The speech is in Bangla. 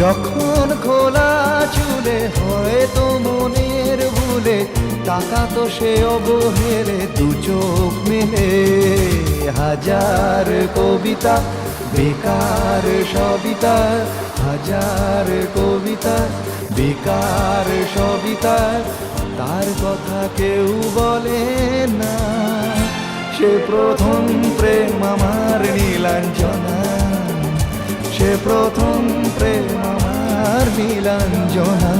যখন খোলা চুলে হয়তো মনের ভুলে টাকা তো সে অবহেলে দু চোখ মেলে হাজার কবিতা বেকার সবিতা হাজার কবিতা বেকার সবিতা তার কথা কেউ বলে না সে প্রথম প্রেম আমার নীলাঞ্জনা সে প্রথম প্রেম আমার নীলাঞ্জনা